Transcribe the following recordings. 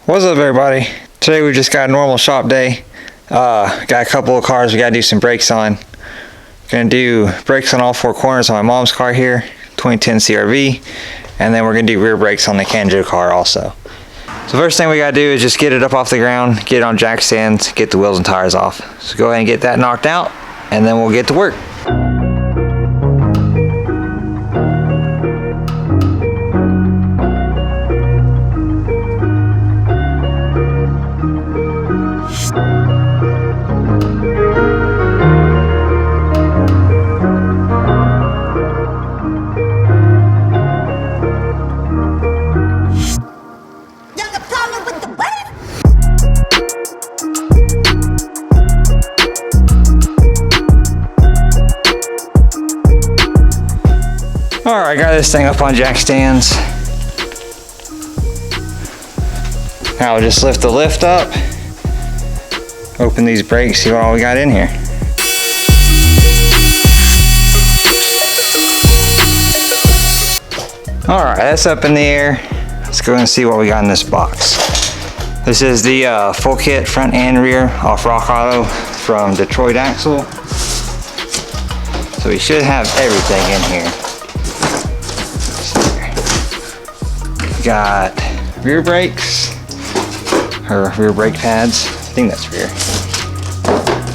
What's up, everybody? Today we just got a normal shop day. Got a couple of cars we gotta do some brakes on. Gonna do brakes on all four corners on my mom's car here, 2010 CRV, and then we're gonna do rear brakes on the Kanjo car also. So first thing we gotta do is just get it up off the ground, get it on jack stands, get the wheels and tires off. So go ahead and get that knocked out, and then we'll get to work. Alright, got this thing up on jack stands. Now we'll just lift the lift up, open these brakes, see what all we got in here. Alright, that's up in the air. Let's go and see what we got in this box. This is the full kit, front and rear, off Rock Auto from Detroit Axle. So we should have everything in here. Got rear brakes, or rear brake pads. I think that's rear.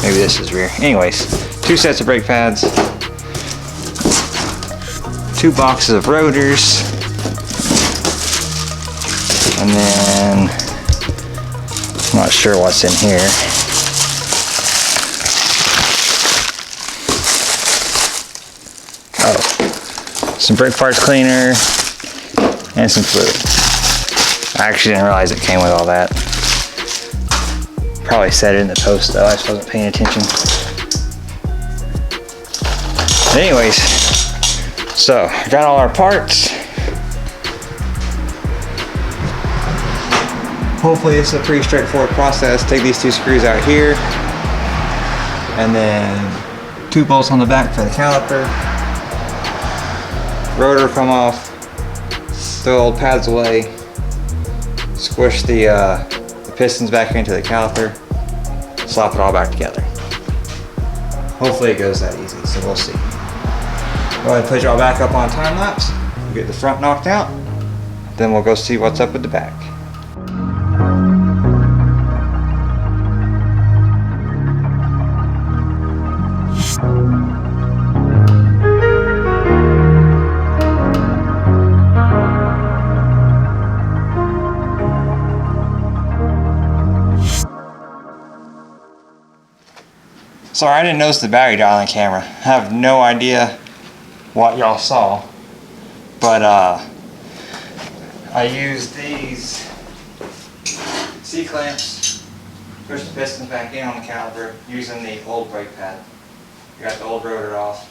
Maybe this is rear. Anyways, 2 sets of brake pads, 2 boxes of rotors, and then I'm not sure what's in here. Oh, some brake parts cleaner and some fluid. I actually didn't realize it came with all that. Probably said it in the post though, I just wasn't paying attention. But anyways, so got all our parts. Hopefully this is a pretty straightforward process. Take these 2 screws out here, and then 2 bolts on the back for the caliper. Rotor come off. Throw the old pads away, squish the pistons back into the caliper, slap it all back together. Hopefully it goes that easy, so we'll see. Go ahead and put it all back up on time lapse, we'll get the front knocked out, then we'll go see what's up with the back. Sorry, I didn't notice the battery dial on camera. I have no idea what y'all saw, but I used these C-clamps, push the pistons back in on the caliper using the old brake pad. We got the old rotor off,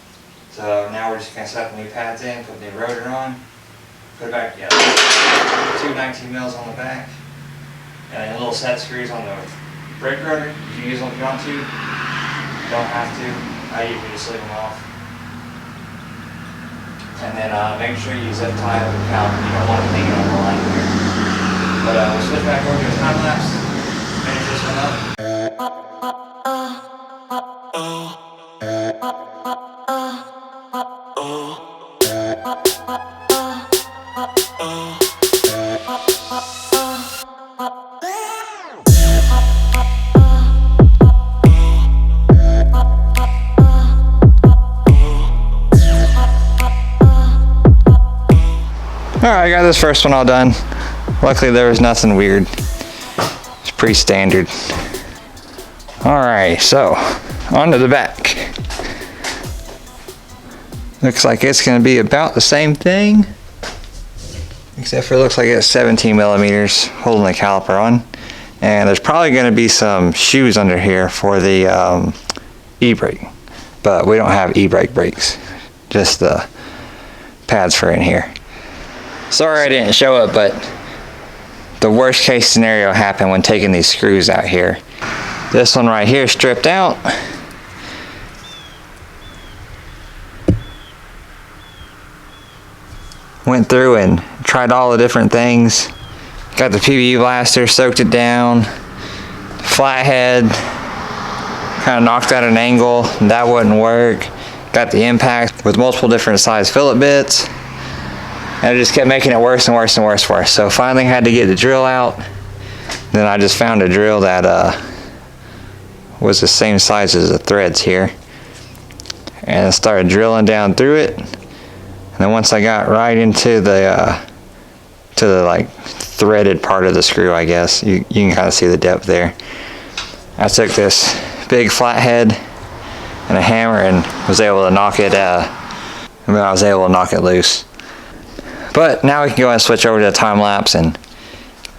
so now we're just going to set the new pads in, put the new rotor on, put it back together. 2 19 mils on the back, and then little set screws on the brake rotor. You can use them if you want to. Don't have to. I usually just leave them off. And then make sure you zip tie up the caliper. You don't want it hanging on the line here. But we'll switch back over to a time lapse. Finish this one up. Alright, I got this first one all done. Luckily there was nothing weird. It's pretty standard. Alright, so on to the back. Looks like it's going to be about the same thing, except for it looks like it's 17 millimeters holding the caliper on. And there's probably going to be some shoes under here for the e-brake, but we don't have e-brake brakes, just the pads for in here. Sorry I didn't show it, but the worst case scenario happened when taking these screws out here. This one right here stripped out. Went through and tried all the different things. Got the PBE blaster, soaked it down. Flathead, kind of knocked out an angle, that wouldn't work. Got the impact with multiple different size fillet bits. And it just kept making it worse and worse and worse and worse. So finally had to get the drill out. Then I just found a drill that was the same size as the threads here. And I started drilling down through it. And then once I got right into the like threaded part of the screw, I guess, you can kind of see the depth there. I took this big flathead and a hammer and was able to knock it, I was able to knock it loose. But now we can go ahead and switch over to the time lapse and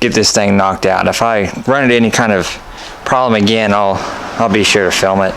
get this thing knocked out. If I run into any kind of problem again, I'll be sure to film it.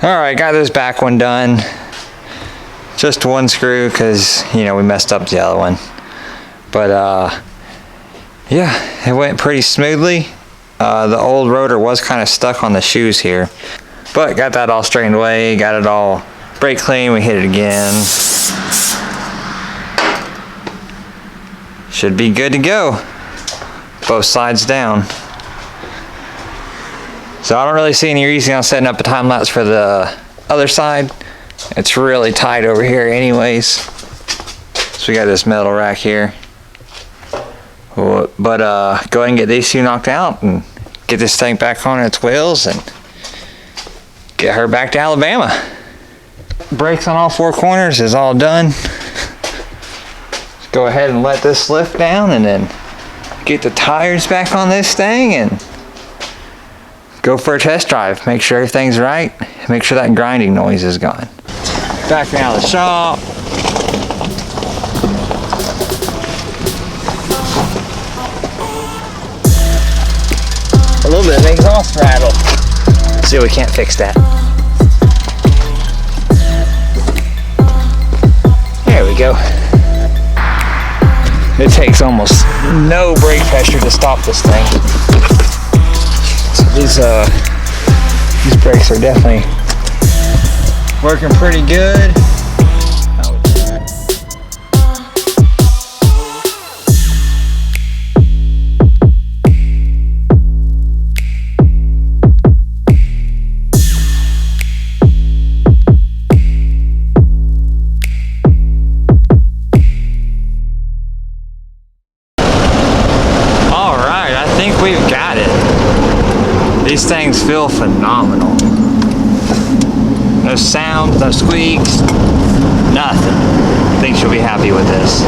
Alright, got this back one done. Just one screw because, you know, we messed up the other one. But, yeah, it went pretty smoothly. The old rotor was kind of stuck on the shoes here. But got that all straightened away, got it all brake clean, we hit it again. Should be good to go. Both sides down. So I don't really see any reason on setting up a time lapse for the other side. It's really tight over here anyways. So we got this metal rack here. But go ahead and get these two knocked out and get this thing back on its wheels and get her back to Alabama. Brakes on all four corners is all done. Let's go ahead and let this lift down and then get the tires back on this thing and go for a test drive. Make sure everything's right. Make sure that grinding noise is gone. Back around the shop. A little bit of exhaust rattle. Let's see if we can't fix that. There we go. It takes almost no brake pressure to stop this thing. So these brakes are definitely working pretty good. All right, I think we've got it. These things feel phenomenal. No sound, no squeaks, nothing. I think she'll be happy with this.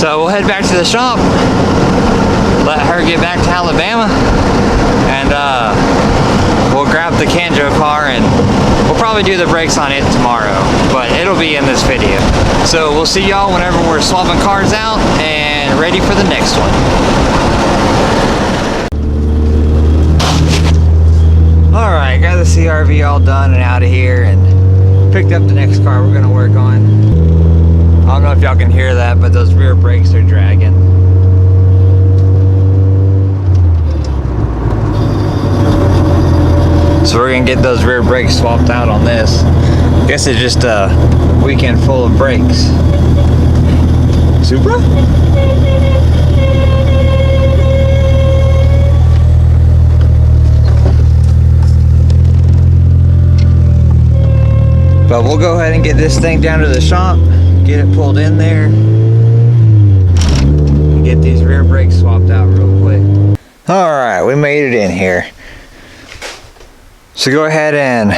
So we'll head back to the shop, let her get back to Alabama, and we'll grab the Kanjo car and we'll probably do the brakes on it tomorrow, but it'll be in this video. So we'll see y'all whenever we're swapping cars out and ready for the next one. Alright, got the CRV all done and out of here and picked up the next car we're going to work on. I don't know if y'all can hear that, but those rear brakes are dragging. So we're going to get those rear brakes swapped out on this. Guess it's just a weekend full of breaks. Supra? But we'll go ahead and get this thing down to the shop, get it pulled in there, and get these rear brakes swapped out real quick. Alright, we made it in here. So go ahead and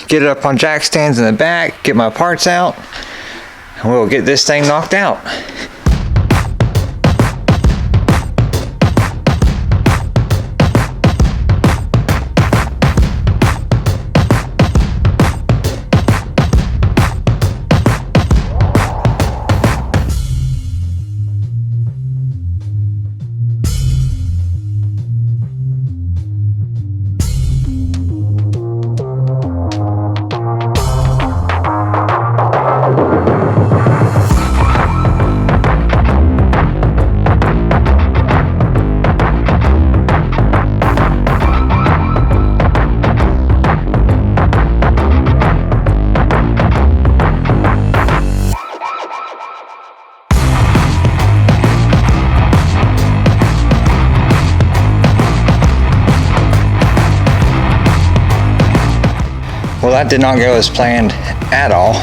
get it up on jack stands in the back, get my parts out, and we'll get this thing knocked out. Well, that did not go as planned at all.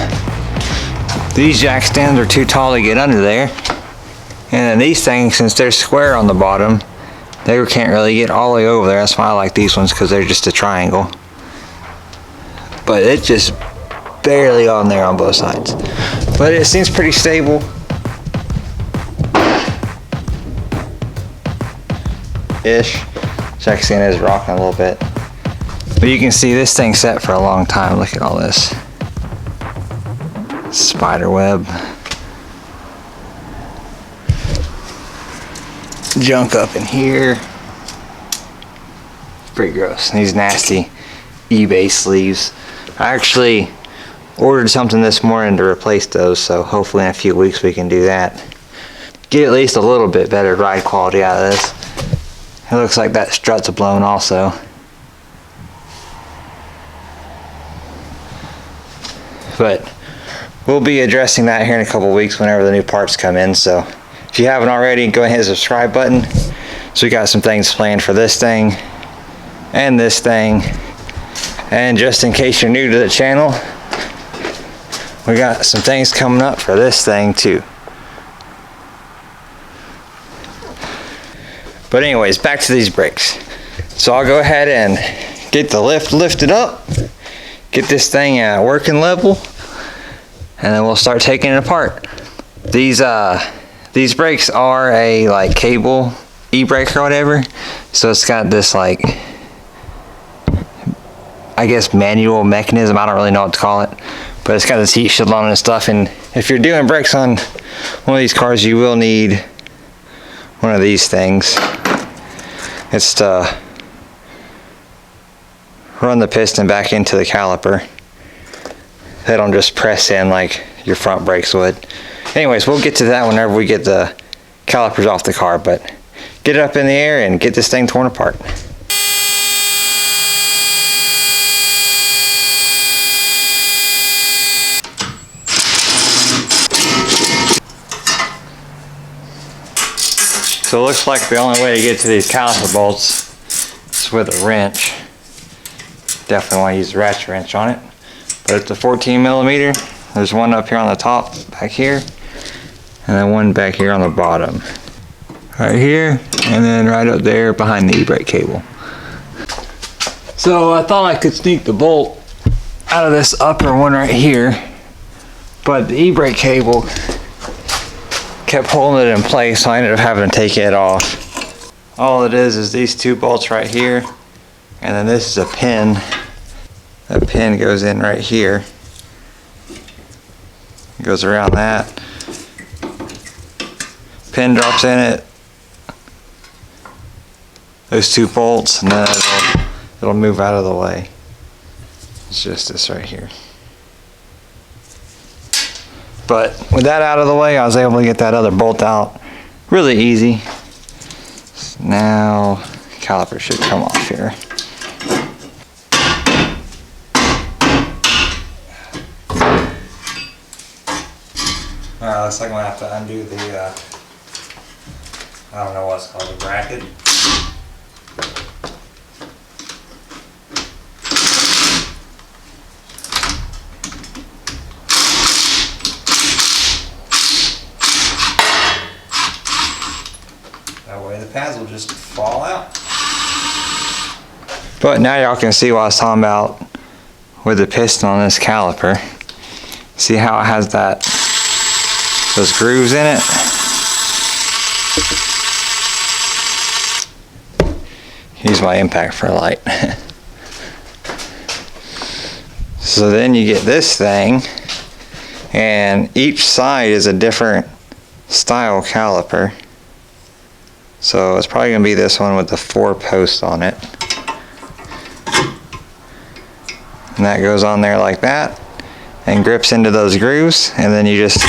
These jack stands are too tall to get under there. And then these things, since they're square on the bottom, they can't really get all the way over there. That's why I like these ones, because they're just a triangle. But it's just barely on there on both sides. But it seems pretty stable. Ish. Jack stand is rocking a little bit. But you can see this thing set for a long time. Look at all this spider web. Junk up in here. Pretty gross. These nasty eBay sleeves. I actually ordered something this morning to replace those, so hopefully in a few weeks we can do that. Get at least a little bit better ride quality out of this. It looks like that strut's blown also. But we'll be addressing that here in a couple weeks whenever the new parts come in. So if you haven't already, go ahead and hit the subscribe button. So we got some things planned for this thing and this thing. And just in case you're new to the channel, we got some things coming up for this thing too. But anyways, back to these brakes. So I'll go ahead and get the lift lifted up, get this thing at working level, and then we'll start taking it apart. These brakes are a like cable e-brake or whatever, so it's got this like, I guess, manual mechanism. I don't really know what to call it, but it's got this heat shield on it and stuff. And if you're doing brakes on one of these cars, you will need one of these things. It's to run the piston back into the caliper. They don't just press in like your front brakes would. Anyways, we'll get to that whenever we get the calipers off the car, but get it up in the air and get this thing torn apart. So it looks like the only way to get to these caliper bolts is with a wrench. Definitely want to use a ratchet wrench on it. But it's a 14 millimeter. There's one up here on the top back here, and then one back here on the bottom. Right here, and then right up there behind the e-brake cable. So I thought I could sneak the bolt out of this upper one right here, but the e-brake cable kept holding it in place, so I ended up having to take it off. All it is these two bolts right here, and then this is a pin. That pin goes in right here. It goes around that. Pin drops in it. Those two bolts, and then it'll move out of the way. It's just this right here. But with that out of the way, I was able to get that other bolt out really easy. Now, caliper should come off here. Alright, looks like I'm gonna have to undo the, I don't know what it's called, the bracket. That way the pads will just fall out. But now y'all can see what I was talking about with the piston on this caliper. See how it has those grooves in it? Use my impact for light. So then you get this thing, and each side is a different style caliper. So it's probably gonna be this one with the 4 posts on it. And that goes on there like that and grips into those grooves, and then you just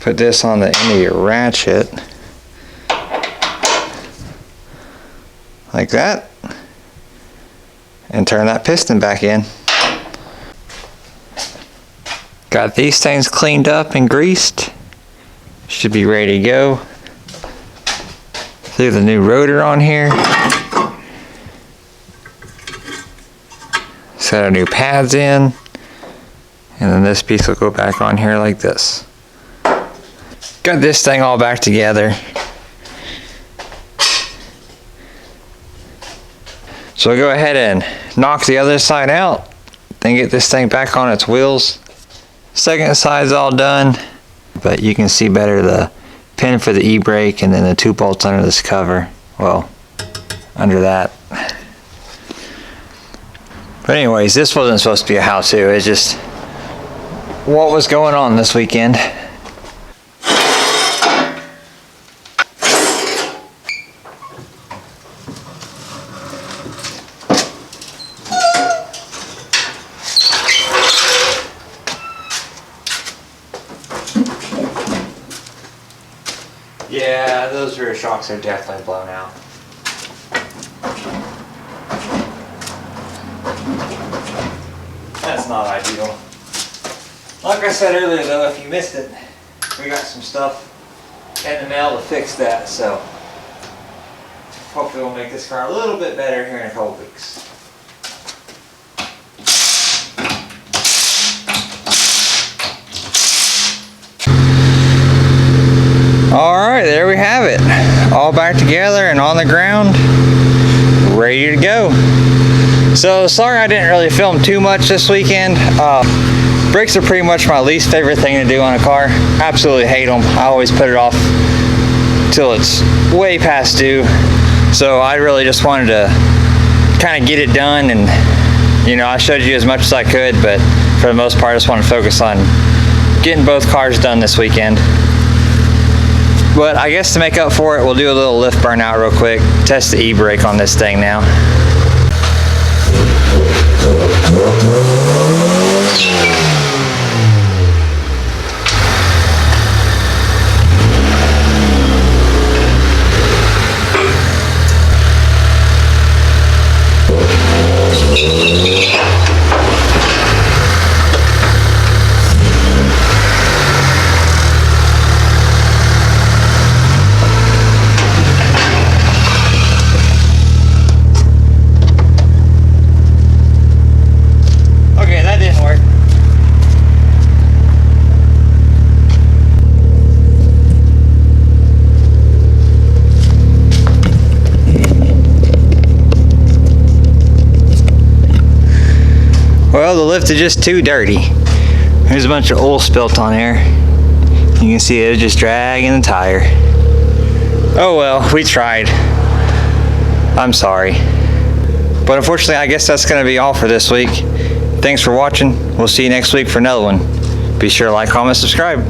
put this on the end of your ratchet like that and turn that piston back in. Got these things cleaned up and greased. Should be ready to go. Threw the new rotor on here. Set our new pads in. And then this piece will go back on here like this. Got this thing all back together. So we'll go ahead and knock the other side out. Then get this thing back on its wheels. Second side's all done. But you can see better the pin for the e-brake and then the 2 bolts under this cover. Well, under that. But anyways, this wasn't supposed to be a how-to. It's just what was going on this weekend. Yeah, those rear shocks are definitely blown out. That's not ideal. Like I said earlier though, if you missed it, we got some stuff in the mail to fix that, so hopefully we'll make this car a little bit better here in a couple weeks. Alright, there we have it. All back together and on the ground, ready to go. So sorry I didn't really film too much this weekend. Brakes are pretty much my least favorite thing to do on a car. Absolutely hate them. I always put it off till it's way past due. So I really just wanted to kind of get it done, and you know, I showed you as much as I could, but for the most part I just want to focus on getting both cars done this weekend. But I guess to make up for it, we'll do a little lift burnout real quick. Test the e-brake on this thing now. Well, the lift is just too dirty. There's a bunch of oil spilt on here. You can see it just dragging the tire. Oh well, we tried. I'm sorry. But unfortunately, I guess that's going to be all for this week. Thanks for watching. We'll see you next week for another one. Be sure to like, comment, subscribe.